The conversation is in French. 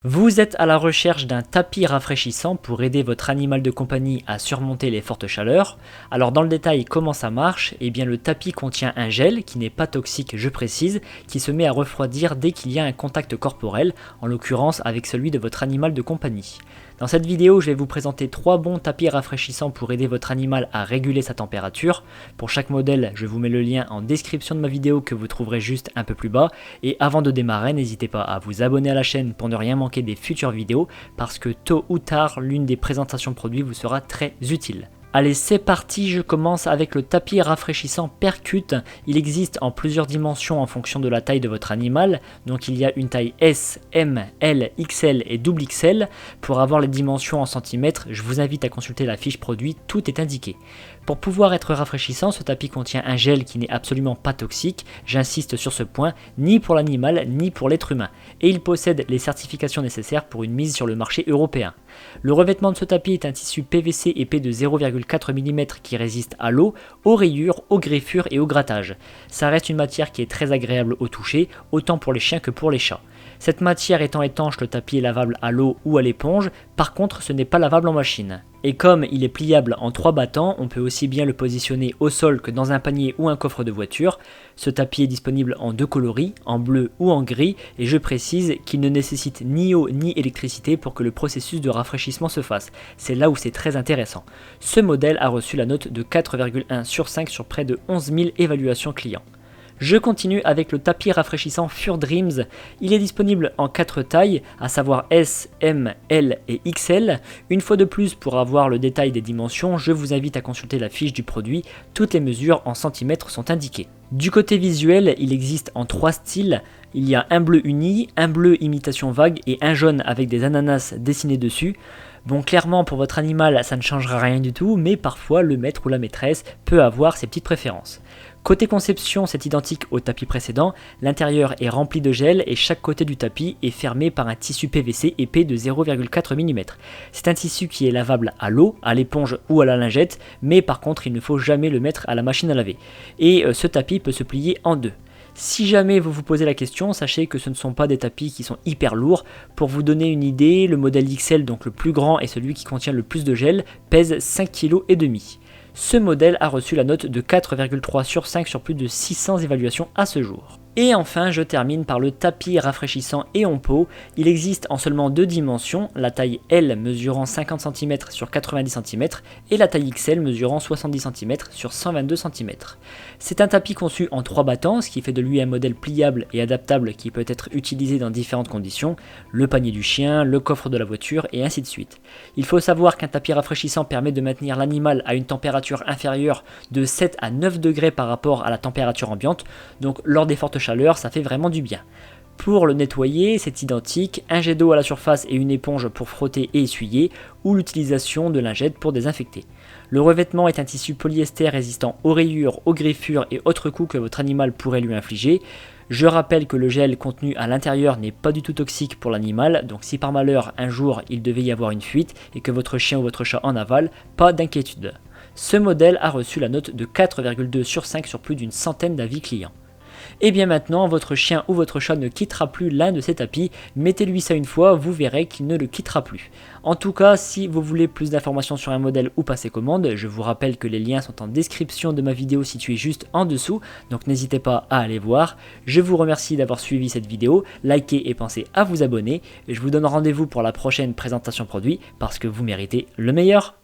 Vous êtes à la recherche d'un tapis rafraîchissant pour aider votre animal de compagnie à surmonter les fortes chaleurs. Alors dans le détail, comment ça marche? Eh bien le tapis contient un gel qui n'est pas toxique, je précise, qui se met à refroidir dès qu'il y a un contact corporel, en l'occurrence avec celui de votre animal de compagnie. Dans cette vidéo, je vais vous présenter 3 bons tapis rafraîchissants pour aider votre animal à réguler sa température. Pour chaque modèle, je vous mets le lien en description de ma vidéo que vous trouverez juste un peu plus bas. Et avant de démarrer, n'hésitez pas à vous abonner à la chaîne pour ne rien manquer des futures vidéos, parce que tôt ou tard, l'une des présentations de produits vous sera très utile. Allez, c'est parti, je commence avec le tapis rafraîchissant Percute. Il existe en plusieurs dimensions en fonction de la taille de votre animal. Donc il y a une taille S, M, L, XL et XXL. Pour avoir les dimensions en centimètres, je vous invite à consulter la fiche produit, tout est indiqué. Pour pouvoir être rafraîchissant, ce tapis contient un gel qui n'est absolument pas toxique, j'insiste sur ce point, ni pour l'animal ni pour l'être humain. Et il possède les certifications nécessaires pour une mise sur le marché européen. Le revêtement de ce tapis est un tissu PVC épais de 0,4 mm qui résiste à l'eau, aux rayures, aux griffures et au grattage. Ça reste une matière qui est très agréable au toucher, autant pour les chiens que pour les chats. Cette matière étant étanche, le tapis est lavable à l'eau ou à l'éponge, par contre ce n'est pas lavable en machine. Et comme il est pliable en 3 battants, on peut aussi bien le positionner au sol que dans un panier ou un coffre de voiture. Ce tapis est disponible en 2 coloris, en bleu ou en gris, et je précise qu'il ne nécessite ni eau ni électricité pour que le processus de rafraîchissement se fasse. C'est là où c'est très intéressant. Ce modèle a reçu la note de 4,1 sur 5 sur près de 11 000 évaluations clients. Je continue avec le tapis rafraîchissant Fur Dreams. Il est disponible en 4 tailles, à savoir S, M, L et XL. Une fois de plus, pour avoir le détail des dimensions, je vous invite à consulter la fiche du produit. Toutes les mesures en centimètres sont indiquées. Du côté visuel, il existe en 3 styles. Il y a un bleu uni, un bleu imitation vague et un jaune avec des ananas dessinés dessus. Bon, clairement pour votre animal ça ne changera rien du tout, mais parfois le maître ou la maîtresse peut avoir ses petites préférences. Côté conception, c'est identique au tapis précédent, l'intérieur est rempli de gel et chaque côté du tapis est fermé par un tissu PVC épais de 0,4 mm. C'est un tissu qui est lavable à l'eau, à l'éponge ou à la lingette, mais par contre il ne faut jamais le mettre à la machine à laver. Et ce tapis peut se plier en deux. Si jamais vous vous posez la question, sachez que ce ne sont pas des tapis qui sont hyper lourds. Pour vous donner une idée, le modèle XL, donc le plus grand et celui qui contient le plus de gel, pèse 5,5 kg. Ce modèle a reçu la note de 4,3 sur 5 sur plus de 600 évaluations à ce jour. Et enfin, je termine par le tapis rafraîchissant Éon Po. Il existe en seulement 2 dimensions, la taille L mesurant 50 cm sur 90 cm et la taille XL mesurant 70 cm sur 122 cm. C'est un tapis conçu en 3 battants, ce qui fait de lui un modèle pliable et adaptable qui peut être utilisé dans différentes conditions, le panier du chien, le coffre de la voiture et ainsi de suite. Il faut savoir qu'un tapis rafraîchissant permet de maintenir l'animal à une température inférieure de 7 à 9 degrés par rapport à la température ambiante, donc lors des fortes chaleur, ça fait vraiment du bien. Pour le nettoyer, c'est identique, un jet d'eau à la surface et une éponge pour frotter et essuyer, ou l'utilisation de lingettes pour désinfecter. Le revêtement est un tissu polyester résistant aux rayures, aux griffures et autres coups que votre animal pourrait lui infliger. Je rappelle que le gel contenu à l'intérieur n'est pas du tout toxique pour l'animal, donc si par malheur un jour il devait y avoir une fuite et que votre chien ou votre chat en avale, pas d'inquiétude. Ce modèle a reçu la note de 4,2 sur 5 sur plus d'une centaine d'avis clients. Et bien maintenant, votre chien ou votre chat ne quittera plus l'un de ces tapis, mettez-lui ça une fois, vous verrez qu'il ne le quittera plus. En tout cas, si vous voulez plus d'informations sur un modèle ou passer commande, je vous rappelle que les liens sont en description de ma vidéo située juste en dessous, donc n'hésitez pas à aller voir. Je vous remercie d'avoir suivi cette vidéo, likez et pensez à vous abonner, et je vous donne rendez-vous pour la prochaine présentation produit, parce que vous méritez le meilleur.